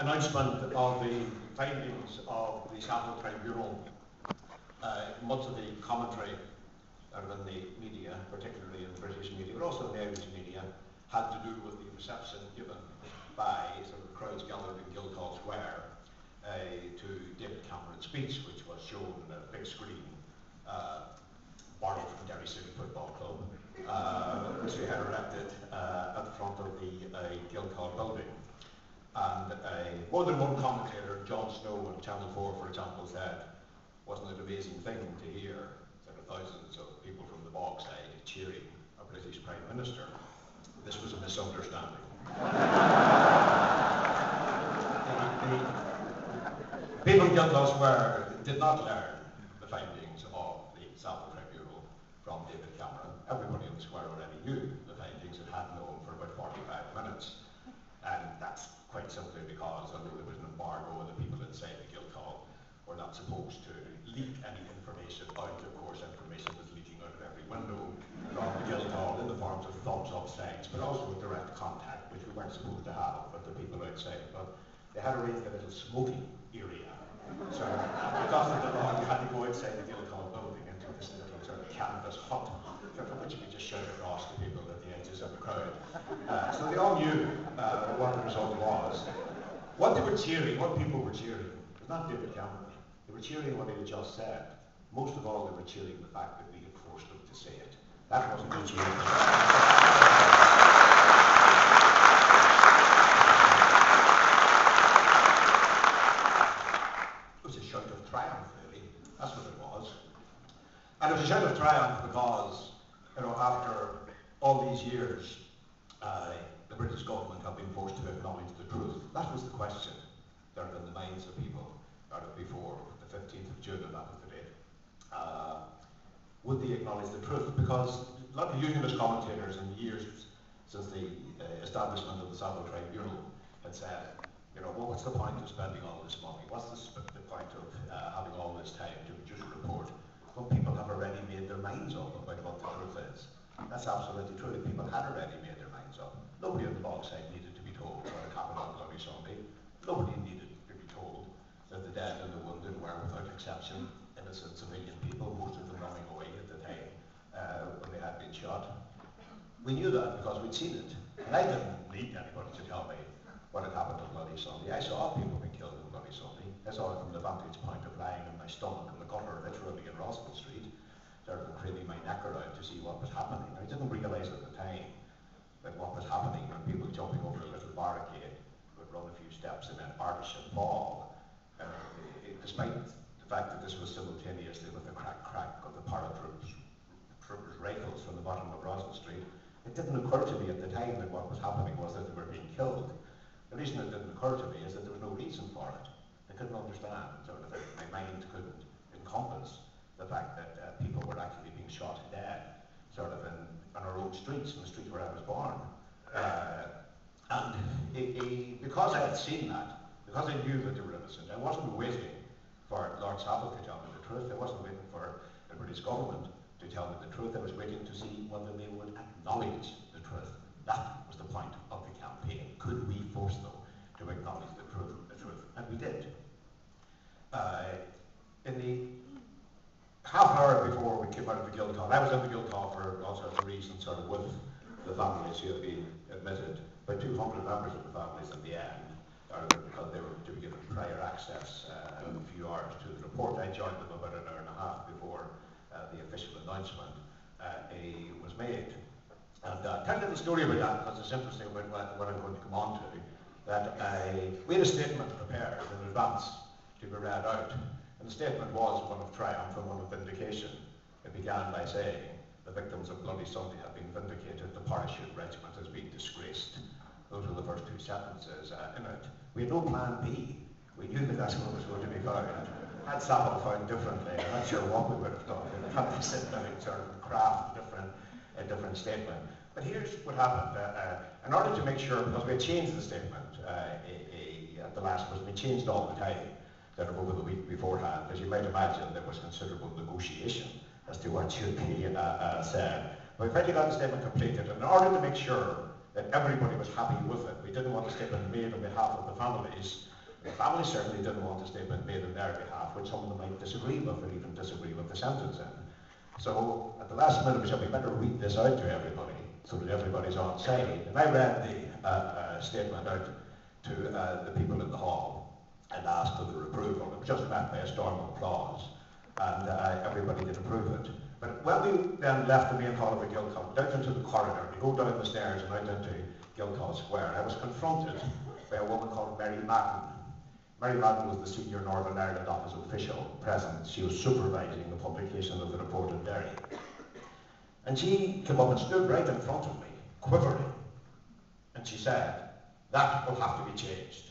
announcement of the findings of the Saville Tribunal, much of the commentary out in the media, particularly in the British media, but also in the Irish media, had to do with the reception given by sort of crowds gathered in Guildhall Square to David Cameron's speech, which was shown on a big screen, borrowed from Derry City Football Club, which we had erected at the front of the Guildhall building. And more than one commentator, John Snow on Channel 4, for example, said, wasn't it an amazing thing to hear sort of thousands of people from the Bogside cheering a British Prime Minister? This was a misunderstanding. The people in Guildhall Square did not learn the findings of the Saville Tribunal from David Cameron. Everybody in the square already knew the findings and had known for about 45 minutes. And that's quite simply because, although there was an embargo and the people inside the Guildhall were not supposed to leak any information out, of course information was leaking out of every window from the Guildhall in the forms of thumbs up signs, but also direct contact, which we weren't supposed to have with the people outside. But they had arranged a little smoking area. So because of the law, you had to go outside the Guildhall building into this little sort of canvas hut, from which you could just shout across to people at the edges of the crowd. So they all knew what the result was. What they were cheering, what people were cheering, was not David Cameron. They were cheering what he had just said. Most of all, they were cheering the fact that we had forced them to say it. That wasn't good cheering. It was a shout of triumph, really. That's what it was. And it was a shout of triumph because, you know, after all these years, the British government have been forced to acknowledge the truth. That was the question that was in the minds of people before the 15th of June, and that was the date. Would they acknowledge the truth? Because a lot of unionist commentators in the years since the establishment of the Saville Tribunal had said, you know, well, what's the point of spending all this money? What's the point of having all this time to produce a report when people have already made their minds up about what the truth is? That's absolutely true. People had already made their minds up. Nobody on the Bogside needed to be told what had happened on Bloody Sunday. Nobody needed to be told that the dead and the wounded were, without exception, innocent civilian people, most of them running away at the time when they had been shot. We knew that because we'd seen it. And I didn't need anybody to tell me what had happened on Bloody Sunday. I saw people being killed on Bloody Sunday. I saw it from the vantage point of lying on my stomach in the gutter, literally in Rossville Street, sort of craning my neck around to see what was happening. I didn't realise at the time that what was happening when people jumping over a little barricade would run a few steps and then arch and fall. Despite the fact that this was simultaneously with the crack of the paratroopers' rifles from the bottom of Rossville Street, it didn't occur to me at the time that what was happening was that they were being killed. The reason it didn't occur to me is that there was no reason for it. I couldn't understand, sort of, my mind couldn't encompass the fact that people were actually being shot dead, sort of on our own streets, in the street where I was born. Because I had seen that, because I knew that they were innocent, I wasn't waiting for Lord Saville to tell me the truth. I wasn't waiting for the British government to tell me the truth. I was waiting to see whether they would acknowledge the truth. That was the point of the campaign. Could we force them to acknowledge the truth? And we did. In the half an hour before we came out of the Guildhall, I was in the Guildhall for all sorts of reasons, sort of with the families who had been admitted, by 200 members of the families in the end, because they were to be given prior access a few hours to the report. I joined them about an hour and a half before the official announcement was made. And tell you the story about that, because it's interesting about what I'm going to come on to, that we had a statement prepared in advance to be read out. And the statement was one of triumph and one of vindication. It began by saying, the victims of Bloody Sunday have been vindicated, the parachute regiment has been disgraced. Those were the first two sentences in it. We had no plan B. We knew that that's what was going to be found. Had Saville found differently, I'm not sure what we would have done. We would have had to sit down and sort of craft a different statement. But here's what happened. In order to make sure, because we had changed the statement at the last, we changed all the time. Over the week beforehand, as you might imagine, there was considerable negotiation as to what should be said. But we finally got the statement completed, and in order to make sure that everybody was happy with it. We didn't want a statement made on behalf of the families. The families certainly didn't want a statement made on their behalf, which some of them might disagree with, or even disagree with the sentence in. So at the last minute we said we better read this out to everybody, so that everybody's on side. And I read the statement out to the people in the hall and asked for their approval. It was just met by a storm of applause, and everybody did approve it. But when we then left the main hall of the Guildhall, down into the corridor, we go down the stairs and out into Guildhall Square, I was confronted by a woman called Mary Madden. Mary Madden was the senior Northern Ireland Office official present. She was supervising the publication of the report in Derry. And she came up and stood right in front of me, quivering. And she said, "That will have to be changed."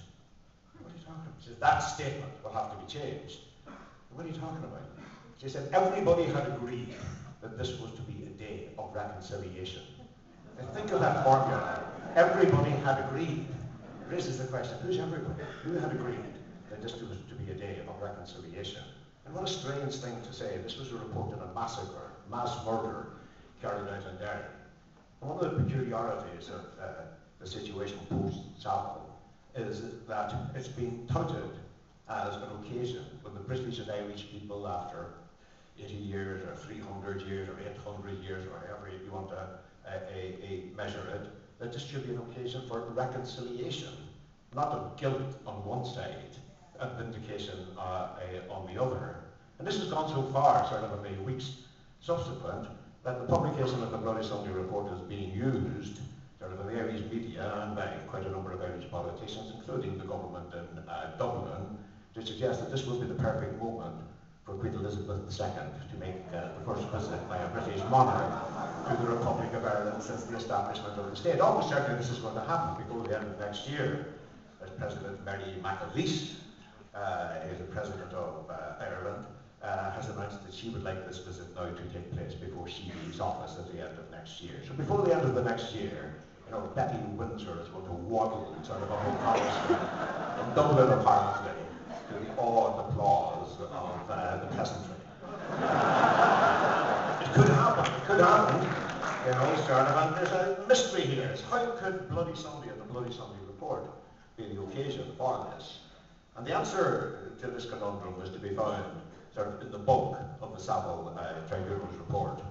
What are you talking about? She said, "That statement will have to be changed." What are you talking about? She said, everybody had agreed that this was to be a day of reconciliation. And think of that formula. Everybody had agreed. It raises the question, who's everybody? Who had agreed that this was to be a day of reconciliation? And what a strange thing to say. This was a report on a massacre, mass murder carried out in Derry. And one of the peculiarities of the situation post-Saville is that it's been touted as an occasion when the British and Irish people, after 80 years or 300 years or 800 years or however you want to measure it, that this should be an occasion for reconciliation, not of guilt on one side and vindication on the other. And this has gone so far, sort of in the weeks subsequent, that the publication of the Bloody Sunday report is being used sort of in the Irish media and by quite a number of Irish politicians, including the government in Dublin, to suggest that this will be the perfect moment for Queen Elizabeth II to make the first visit by a British monarch to the Republic of Ireland since the establishment of the state. Almost certainly this is going to happen before the end of next year, as President Mary McAleese, who is the President of Ireland, has announced that she would like this visit now to take place before she leaves office at the end of next year. So before the end of the next year, you know, Betty Windsor is going to waddle sort of a whole congressman in Dublin apparently, to the awed applause of the peasantry. It could happen, you know, sort of, and there's a mystery here. It's how could Bloody Sunday and the Bloody Sunday report be the occasion for this? And the answer to this conundrum was to be found sort of in the bulk of the Saville Tribunal's report.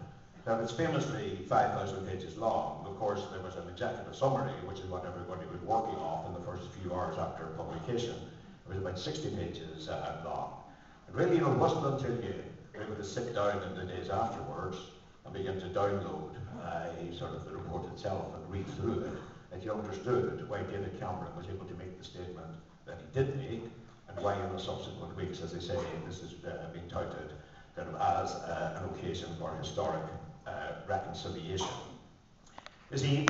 Now, it's famously 5,000 pages long. Of course, there was an executive summary, which is what everybody was working off in the first few hours after publication. It was about 60 pages long. And really, you know, it wasn't until you were able to sit down in the days afterwards and begin to download sort of the report itself and read through it that you understood why David Cameron was able to make the statement that he did make, and why in the subsequent weeks, as I say, this has been touted kind of as an occasion for historic reconciliation. You see,